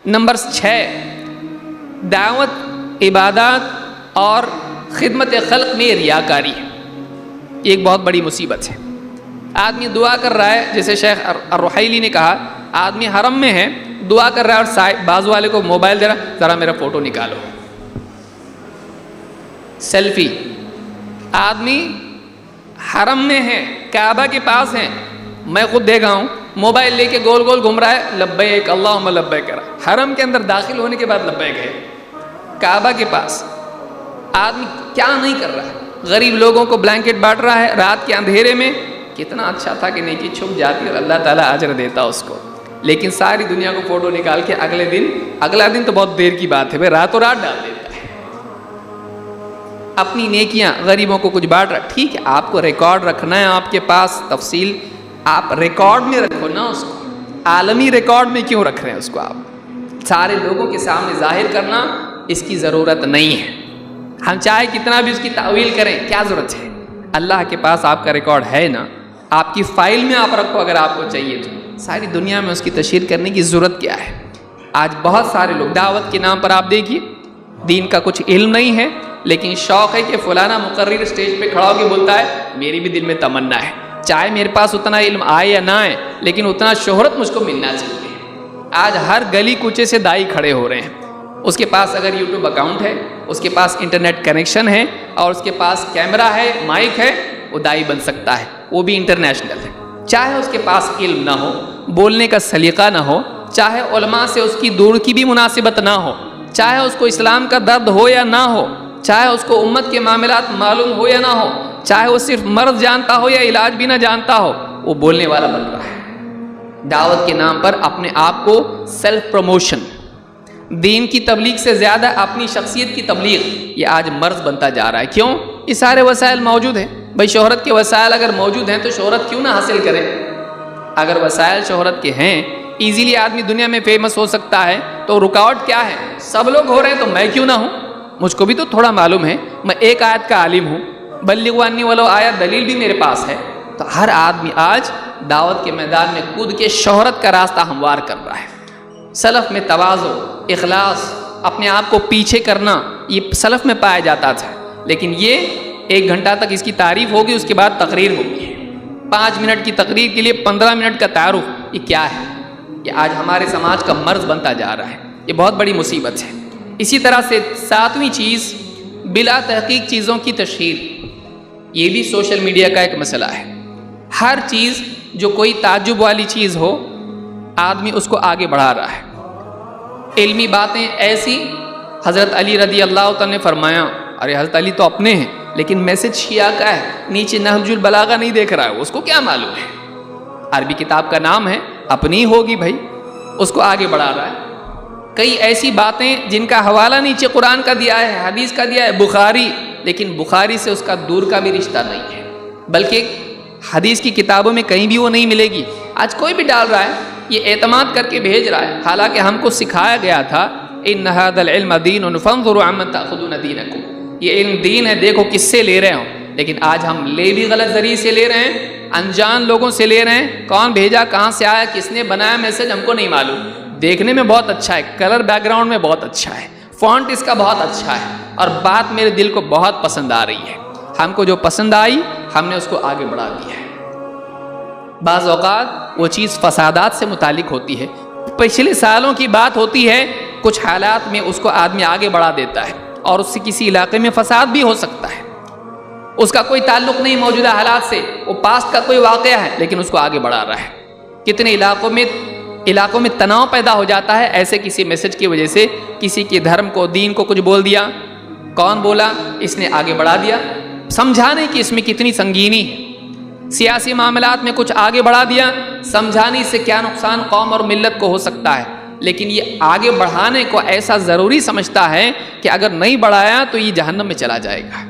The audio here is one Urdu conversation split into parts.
نمبر 6، دعوت، عبادات اور خدمت خلق میں ریاکاری ہے. یہ ایک بہت بڑی مصیبت ہے. آدمی دعا کر رہا ہے، جیسے شیخ الرحیلی نے کہا، آدمی حرم میں ہے، دعا کر رہا ہے اور بازو والے کو موبائل دے رہا، ذرا میرا فوٹو نکالو، سیلفی. آدمی حرم میں ہے، کعبہ کے پاس ہے، میں خود دیکھا ہوں، موبائل لے کے گول گول گھوم رہا ہے، لبیک اللہم لبیک کر رہا. حرم کے اندر داخل ہونے کے بعد لبیک ہے، کعبہ کے پاس. آدمی کیا نہیں کر رہا ہے، غریب لوگوں کو بلینکٹ بانٹ رہا ہے رات کے اندھیرے میں. کتنا اچھا تھا کہ نیکی چھپ جاتی اور اللہ تعالیٰ اجر دیتا اس کو. لیکن ساری دنیا کو فوٹو نکال کے اگلا دن تو بہت دیر کی بات ہے بھائی، راتوں رات ڈال دیتا ہے. اپنی نیکیاں غریبوں کو کچھ بانٹ رہا. ٹھیک ہے، آپ کو ریکارڈ رکھنا ہے، آپ کے پاس تفصیل، آپ ریکارڈ میں رکھو نا اس کو. عالمی ریکارڈ میں کیوں رکھ رہے ہیں اس کو؟ آپ سارے لوگوں کے سامنے ظاہر کرنا اس کی ضرورت نہیں ہے. ہم چاہے کتنا بھی اس کی تعویل کریں، کیا ضرورت ہے؟ اللہ کے پاس آپ کا ریکارڈ ہے نا، آپ کی فائل میں آپ رکھو اگر آپ کو چاہیے تو. ساری دنیا میں اس کی تشہیر کرنے کی ضرورت کیا ہے؟ آج بہت سارے لوگ دعوت کے نام پر، آپ دیکھیے، دین کا کچھ علم نہیں ہے، لیکن شوق ہے کہ فلانا مقرر اسٹیج پہ کھڑا ہو کے بولتا ہے میری بھی دل میں تمنا ہے، چاہے میرے پاس اتنا علم آئے یا نہ آئے، لیکن اتنا شہرت مجھ کو ملنا چاہیے. آج ہر گلی کوچے سے دائی کھڑے ہو رہے ہیں. اس کے پاس اگر یوٹیوب اکاؤنٹ ہے، اس کے پاس انٹرنیٹ کنیکشن ہے، اور اس کے پاس کیمرہ ہے، مائک ہے، وہ دائی بن سکتا ہے، وہ بھی انٹرنیشنل ہے. چاہے اس کے پاس علم نہ ہو، بولنے کا سلیقہ نہ ہو، چاہے علماء سے اس کی دور کی بھی مناسبت نہ ہو، چاہے اس کو اسلام کا درد ہو یا نہ ہو، چاہے اس کو امت کے معاملات معلوم ہو یا نہ ہو، چاہے وہ صرف مرض جانتا ہو یا علاج بھی نہ جانتا ہو، وہ بولنے والا بن رہا ہے. دعوت کے نام پر اپنے آپ کو سیلف پروموشن، دین کی تبلیغ سے زیادہ اپنی شخصیت کی تبلیغ، یہ آج مرض بنتا جا رہا ہے. کیوں؟ یہ سارے وسائل موجود ہیں. بھائی شہرت کے وسائل اگر موجود ہیں تو شہرت کیوں نہ حاصل کرے؟ اگر وسائل شہرت کے ہیں، ایزیلی آدمی دنیا میں فیمس ہو سکتا ہے، تو رکاوٹ کیا ہے؟ سب لوگ ہو رہے ہیں تو میں کیوں نہ ہوں؟ مجھ کو بھی تو تھوڑا معلوم ہے، میں ایک آیت کا عالم ہوں، بلغوا انی ولو آیا، دلیل بھی میرے پاس ہے. تو ہر آدمی آج دعوت کے میدان میں کود کے شہرت کا راستہ ہموار کر رہا ہے. سلف میں تواضع، اخلاص، اپنے آپ کو پیچھے کرنا، یہ سلف میں پایا جاتا تھا. لیکن یہ 1 گھنٹہ تک اس کی تعریف ہوگی، اس کے بعد تقریر ہوگی. 5 منٹ کی تقریر کے لیے 15 منٹ کا تعارف. یہ کیا ہے؟ یہ آج ہمارے سماج کا مرض بنتا جا رہا ہے. یہ بہت بڑی مصیبت ہے. اسی طرح سے 7ویں چیز، بلا تحقیق چیزوں کی تشہیر. یہ بھی سوشل میڈیا کا ایک مسئلہ ہے. ہر چیز جو کوئی تعجب والی چیز ہو، آدمی اس کو آگے بڑھا رہا ہے. علمی باتیں ایسی، حضرت علی رضی اللہ تعالیٰ نے فرمایا، ارے حضرت علی تو اپنے ہیں، لیکن میسج شیعہ کا ہے، نیچے نہج البلاغہ نہیں دیکھ رہا ہے، اس کو کیا معلوم ہے؟ عربی کتاب کا نام ہے، اپنی ہوگی بھائی، اس کو آگے بڑھا رہا ہے. کئی ایسی باتیں جن کا حوالہ نیچے قرآن کا دیا ہے، حدیث کا دیا ہے، بخاری، لیکن بخاری سے اس کا دور کا بھی رشتہ نہیں ہے، بلکہ حدیث کی کتابوں میں کہیں بھی وہ نہیں ملے گی. آج کوئی بھی ڈال رہا ہے، یہ اعتماد کر کے بھیج رہا ہے، حالانکہ ہم کو سکھایا گیا تھا ان ھذا العلم دین فانظروا عمن تاخذون دینکم، یہ علم دین ہے، دیکھو کس سے لے رہے ہو. لیکن آج ہم لے بھی غلط ذریعے سے لے رہے ہیں، انجان لوگوں سے لے رہے ہیں. کون بھیجا، کہاں سے آیا، کس نے بنایا میسج، ہم کو نہیں معلوم. دیکھنے میں بہت اچھا ہے، کلر بیک گراؤنڈ میں بہت اچھا ہے، فونٹ اس کا بہت اچھا ہے، اور بات میرے دل کو بہت پسند آ رہی ہے. ہم کو جو پسند آئی ہم نے اس کو آگے بڑھا دیا ہے. بعض اوقات وہ چیز فسادات سے متعلق ہوتی ہے، پچھلے سالوں کی بات ہوتی ہے، کچھ حالات میں اس کو آدمی آگے بڑھا دیتا ہے، اور اس سے کسی علاقے میں فساد بھی ہو سکتا ہے، اس کا کوئی تعلق نہیں موجودہ حالات سے، وہ پاسٹ کا کوئی واقعہ ہے، لیکن اس کو آگے بڑھا رہا ہے. کتنے علاقوں میں تناؤ پیدا ہو جاتا ہے ایسے کسی میسج کی وجہ سے. کسی کے دھرم کو، دین کو کچھ بول دیا، کون بولا، اس نے آگے بڑھا دیا، سمجھانے کی اس میں کتنی سنگینی ہے. سیاسی معاملات میں کچھ آگے بڑھا دیا، سمجھانے سے کیا نقصان قوم اور ملت کو ہو سکتا ہے. لیکن یہ آگے بڑھانے کو ایسا ضروری سمجھتا ہے کہ اگر نہیں بڑھایا تو یہ جہنم میں چلا جائے گا.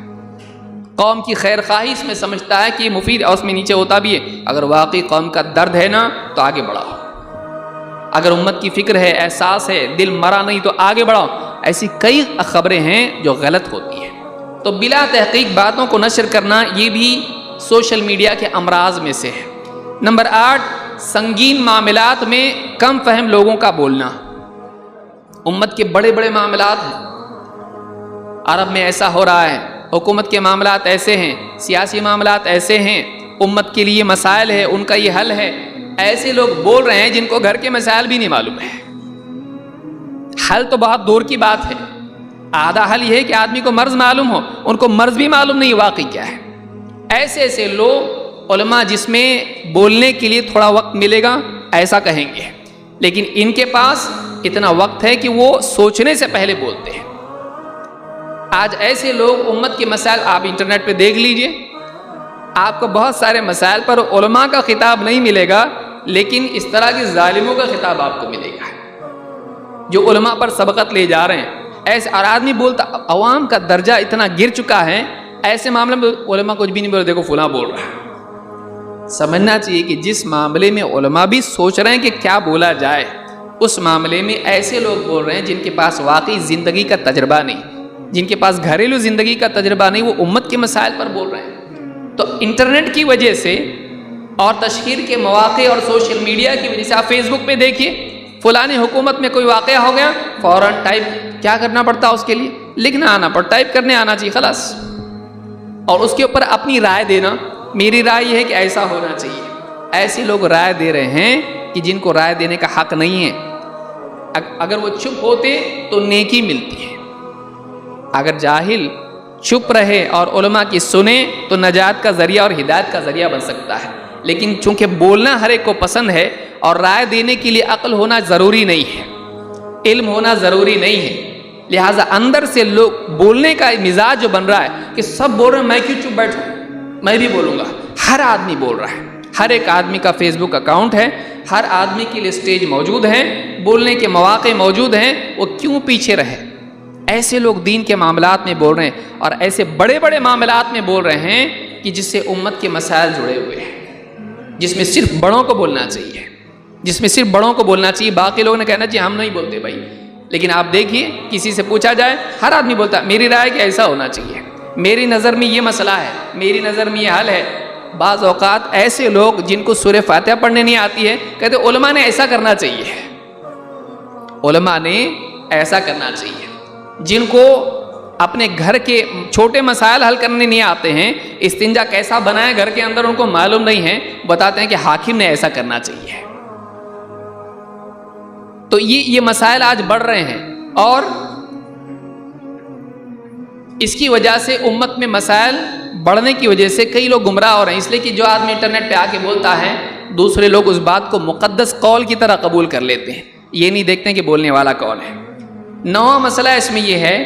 قوم کی خیر خواہی اس میں سمجھتا ہے کہ یہ مفید، اور اس میں نیچے ہوتا بھی ہے اگر واقعی قوم کا درد ہے نا تو آگے بڑھاؤ، اگر امت کی فکر ہے، احساس ہے، دل مرا نہیں تو آگے بڑھاؤ. ایسی کئی خبریں ہیں جو غلط ہوتی ہیں. تو بلا تحقیق باتوں کو نشر کرنا یہ بھی سوشل میڈیا کے امراض میں سے ہے. نمبر 8، سنگین معاملات میں کم فہم لوگوں کا بولنا. امت کے بڑے بڑے معاملات ہیں، عرب میں ایسا ہو رہا ہے، حکومت کے معاملات ایسے ہیں، سیاسی معاملات ایسے ہیں، امت کے لیے مسائل ہے، ان کا یہ حل ہے، ایسے لوگ بول رہے ہیں جن کو گھر کے مسائل بھی نہیں معلوم ہے۔ حل تو بہت دور کی بات ہے، آدھا حل یہ ہے کہ آدمی کو مرض معلوم ہو، ان کو مرض بھی معلوم نہیں واقعی کیا ہے۔ ایسے ایسے لوگ علماء جس میں بولنے کے لیے تھوڑا وقت ملے گا ایسا کہیں گے، لیکن ان کے پاس اتنا وقت ہے کہ وہ سوچنے سے پہلے بولتے ہیں۔ آج ایسے لوگ امت کے مسائل آپ انٹرنیٹ پہ دیکھ لیجئے، آپ کو بہت سارے مسائل پر علماء کا خطاب نہیں ملے گا، لیکن اس طرح کے ظالموں کا خطاب آپ کو ملے گا جو علماء پر سبقت لے جا رہے ہیں۔ ایسے اور آدمی بولتا، عوام کا درجہ اتنا گر چکا ہے، ایسے معاملے میں علماء کچھ بھی نہیں بول، دیکھو فلاں بول رہا ہے۔ سمجھنا چاہیے کہ جس معاملے میں علماء بھی سوچ رہے ہیں کہ کیا بولا جائے، اس معاملے میں ایسے لوگ بول رہے ہیں جن کے پاس واقعی زندگی کا تجربہ نہیں، جن کے پاس گھریلو زندگی کا تجربہ نہیں، وہ امت کے مسائل پر بول رہے ہیں۔ تو انٹرنیٹ کی وجہ سے اور تشہیر کے مواقع اور سوشل میڈیا کی وجہ سے آپ فیس بک پہ دیکھیے، فلانی حکومت میں کوئی واقعہ ہو گیا، فوراً ٹائپ کیا کرنا پڑتا اس کے لیے، لکھنا آنا پڑتا، ٹائپ کرنے آنا چاہیے خلاص، اور اس کے اوپر اپنی رائے دینا، میری رائے یہ ہے کہ ایسا ہونا چاہیے۔ ایسے لوگ رائے دے رہے ہیں کہ جن کو رائے دینے کا حق نہیں ہے۔ اگر وہ چپ ہوتے تو نیکی ملتی ہے، اگر جاہل چپ رہے اور علماء کی سنے تو نجات کا ذریعہ اور ہدایت کا ذریعہ بن سکتا ہے، لیکن چونکہ بولنا ہر ایک کو پسند ہے اور رائے دینے کے لیے عقل ہونا ضروری نہیں ہے، علم ہونا ضروری نہیں ہے، لہٰذا اندر سے لوگ بولنے کا مزاج جو بن رہا ہے کہ سب بول رہے ہیں میں کیوں چپ بیٹھوں، میں بھی بولوں گا۔ ہر آدمی بول رہا ہے، ہر ایک آدمی کا فیس بک اکاؤنٹ ہے، ہر آدمی کے لیے اسٹیج موجود ہے، بولنے کے مواقع موجود ہیں، وہ کیوں پیچھے رہے؟ ایسے لوگ دین کے معاملات میں بول رہے ہیں، اور ایسے بڑے بڑے معاملات میں بول رہے ہیں کہ جس سے امت کے مسائل جڑے ہوئے ہیں، جس میں صرف بڑوں کو بولنا چاہیے، جس میں صرف بڑوں کو بولنا چاہیے، باقی لوگوں نے کہنا چاہیے ہم نہیں بولتے بھائی۔ لیکن آپ دیکھیے کسی سے پوچھا جائے، ہر آدمی بولتا ہے میری رائے کہ ایسا ہونا چاہیے، میری نظر میں یہ مسئلہ ہے، میری نظر میں یہ حل ہے۔ بعض اوقات ایسے لوگ جن کو سورہ فاتحہ پڑھنے نہیں آتی ہے کہتے علماء نے ایسا کرنا چاہیے، علماء نے ایسا کرنا چاہیے۔ جن کو اپنے گھر کے چھوٹے مسائل حل کرنے نہیں آتے ہیں، استنجا کیسا بنائے گھر کے اندر ان کو معلوم نہیں ہے، بتاتے ہیں کہ حاکم نے ایسا کرنا چاہیے۔ تو یہ مسائل آج بڑھ رہے ہیں، اور اس کی وجہ سے امت میں مسائل بڑھنے کی وجہ سے کئی لوگ گمراہ ہو رہے ہیں، اس لیے کہ جو آدمی انٹرنیٹ پہ آ کے بولتا ہے، دوسرے لوگ اس بات کو مقدس قول کی طرح قبول کر لیتے ہیں، یہ نہیں دیکھتے کہ بولنے والا کون ہے۔ نواں مسئلہ اس میں یہ ہے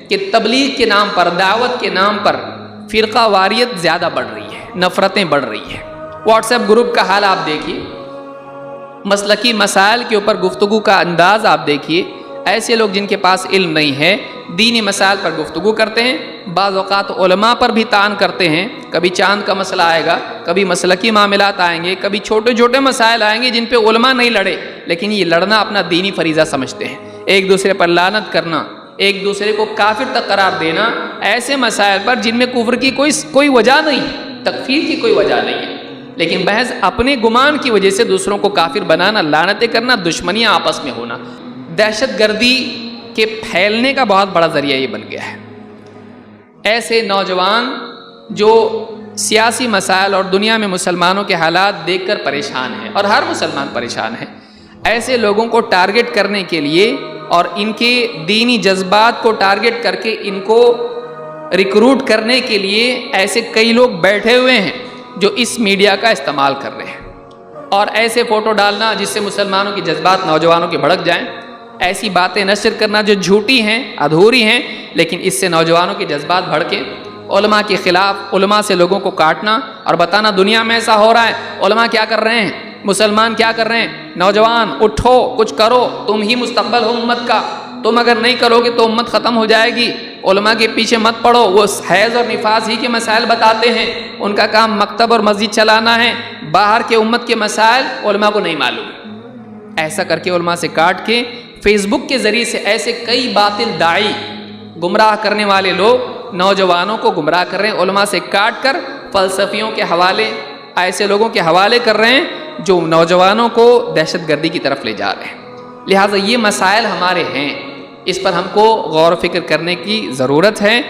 کہ تبلیغ کے نام پر، دعوت کے نام پر فرقہ واریت زیادہ بڑھ رہی ہے، نفرتیں بڑھ رہی ہیں۔ واٹس ایپ گروپ کا حال آپ دیکھیے، مسلکی مسائل کے اوپر گفتگو کا انداز آپ دیکھیے، ایسے لوگ جن کے پاس علم نہیں ہے دینی مسائل پر گفتگو کرتے ہیں، بعض اوقات علماء پر بھی طعن کرتے ہیں، کبھی چاند کا مسئلہ آئے گا، کبھی مسلکی معاملات آئیں گے، کبھی چھوٹے چھوٹے مسائل آئیں گے جن پہ علماء نہیں لڑے، لیکن یہ لڑنا اپنا دینی فریضہ سمجھتے ہیں، ایک دوسرے پر لعنت کرنا، ایک دوسرے کو کافر تک قرار دینا، ایسے مسائل پر جن میں کفر کی کوئی وجہ نہیں، تکفیر کی کوئی وجہ نہیں ہے، لیکن محض اپنے گمان کی وجہ سے دوسروں کو کافر بنانا، لعنتیں کرنا، دشمنیاں آپس میں ہونا، دہشت گردی کے پھیلنے کا بہت بڑا ذریعہ یہ بن گیا ہے۔ ایسے نوجوان جو سیاسی مسائل اور دنیا میں مسلمانوں کے حالات دیکھ کر پریشان ہیں، اور ہر مسلمان پریشان ہے، ایسے لوگوں کو ٹارگٹ کرنے کے لیے اور ان کے دینی جذبات کو ٹارگٹ کر کے ان کو ریکروٹ کرنے کے لیے ایسے کئی لوگ بیٹھے ہوئے ہیں جو اس میڈیا کا استعمال کر رہے ہیں، اور ایسے فوٹو ڈالنا جس سے مسلمانوں کے جذبات نوجوانوں کے بھڑک جائیں، ایسی باتیں نشر کرنا جو جھوٹی ہیں، ادھوری ہیں، لیکن اس سے نوجوانوں کے جذبات بھڑکیں، علماء کے خلاف، علماء سے لوگوں کو کاٹنا اور بتانا دنیا میں ایسا ہو رہا ہے، علماء کیا کر رہے ہیں، مسلمان کیا کر رہے ہیں، نوجوان اٹھو کچھ کرو، تم ہی مستقبل ہو امت کا، تم اگر نہیں کرو گے تو امت ختم ہو جائے گی، علماء کے پیچھے مت پڑو، وہ حیض اور نفاس ہی کے مسائل بتاتے ہیں، ان کا کام مکتب اور مسجد چلانا ہے، باہر کے امت کے مسائل علماء کو نہیں معلوم۔ ایسا کر کے علماء سے کاٹ کے فیس بک کے ذریعے سے ایسے کئی باطل داعی، گمراہ کرنے والے لوگ نوجوانوں کو گمراہ کر رہے ہیں، علماء سے کاٹ کر فلسفیوں کے حوالے، ایسے لوگوں کے حوالے کر رہے ہیں جو نوجوانوں کو دہشت گردی کی طرف لے جا رہے ہیں۔ لہٰذا یہ مسائل ہمارے ہیں، اس پر ہم کو غور و فکر کرنے کی ضرورت ہے۔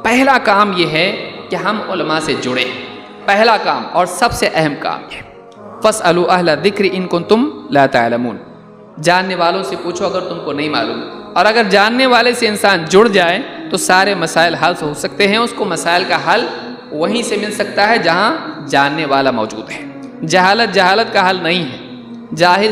پہلا کام یہ ہے کہ ہم علماء سے جڑیں، پہلا کام اور سب سے اہم کام یہ، فَاسْأَلُوا أَهْلَ الذِّكْرِ إِن كُنتُمْ لَا تَعْلَمُونَ، جاننے والوں سے پوچھو اگر تم کو نہیں معلوم۔ اور اگر جاننے والے سے انسان جڑ جائے تو سارے مسائل حل ہو سکتے ہیں، اس کو مسائل کا حل وہیں سے مل سکتا ہے جہاں جاننے والا موجود ہے۔ جہالت کا حل نہیں ہے،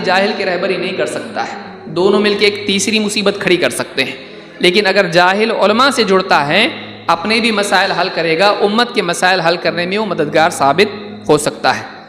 جاہل کی رہبری نہیں کر سکتا ہے، دونوں مل کے ایک تیسری مصیبت کھڑی کر سکتے ہیں۔ لیکن اگر جاہل علماء سے جڑتا ہے، اپنے بھی مسائل حل کرے گا، امت کے مسائل حل کرنے میں وہ مددگار ثابت ہو سکتا ہے۔